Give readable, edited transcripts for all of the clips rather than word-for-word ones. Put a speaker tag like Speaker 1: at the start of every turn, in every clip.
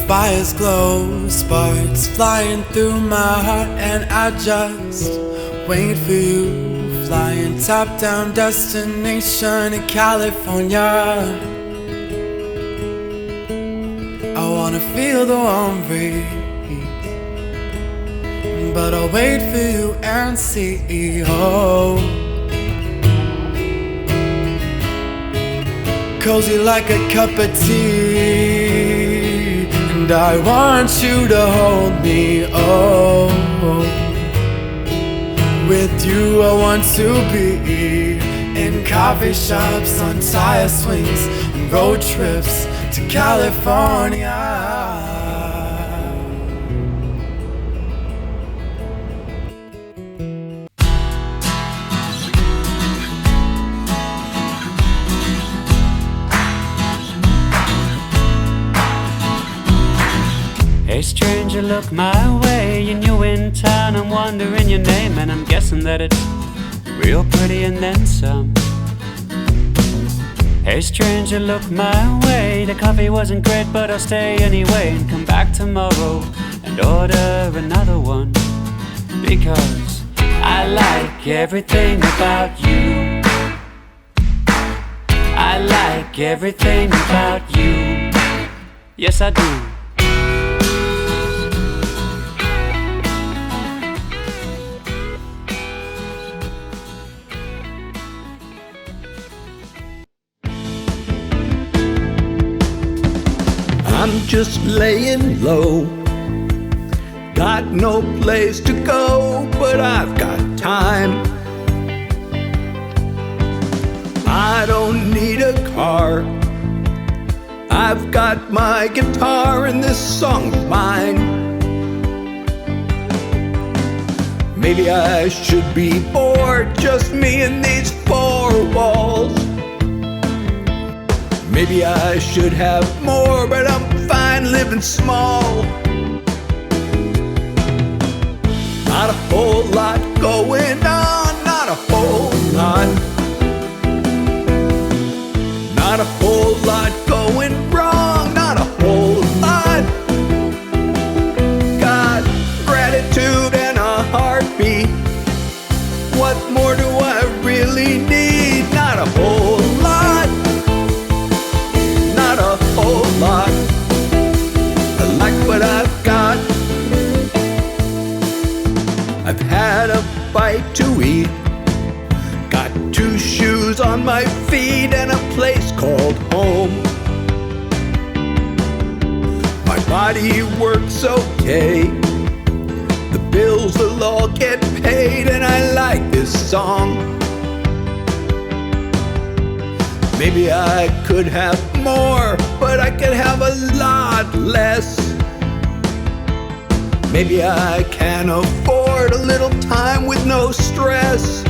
Speaker 1: fires glow, sparks flying through my heart, and I just wait for you, flying top down, destination in California. I wanna feel the warm breeze, but I'll wait for you and see. Oh, cozy like a cup of tea, and I want you to hold me. Oh, with you I want to be in coffee shops, on tire swings, and road trips to California.
Speaker 2: Hey stranger, look my way. You're new in town, I'm wondering your name, and I'm guessing that it's real pretty and then some. Hey stranger, look my way. The coffee wasn't great, but I'll stay anyway and come back tomorrow and order another one, because I like everything about you. I like everything about you. Yes, I do.
Speaker 3: I'm just laying low, got no place to go, but I've got time. I don't need a car, I've got my guitar and this song's mine. Maybe I should be bored, just me and these four walls. Maybe I should have more, but I'm fine living small. Not a whole lot going on, not a whole lot. Not a whole lot going wrong, not a whole lot. Got gratitude and a heartbeat. What more do I really need? Not a whole lot. Not a whole lot. I like what I've got. I've had a bite to eat, got two shoes on my feet and a place called home. My body works okay, the bills will all get paid, and I like this song. Maybe I could have more, but I could have a lot less. Maybe I can afford a little time with no stress.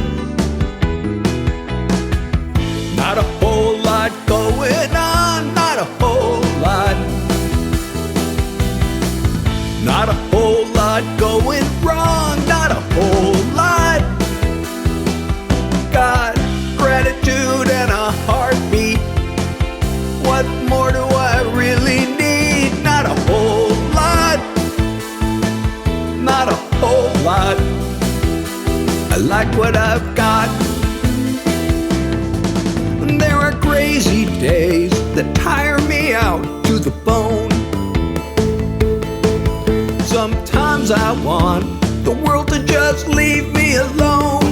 Speaker 3: Not a whole lot going on, not a whole lot. Not a whole lot going wrong, not a whole lot. Got gratitude and a heartbeat. What more do I really need? Not a whole lot. Not a whole lot. I like what I've got. There are crazy days that tire me out to the bone. Sometimes I want the world to just leave me alone.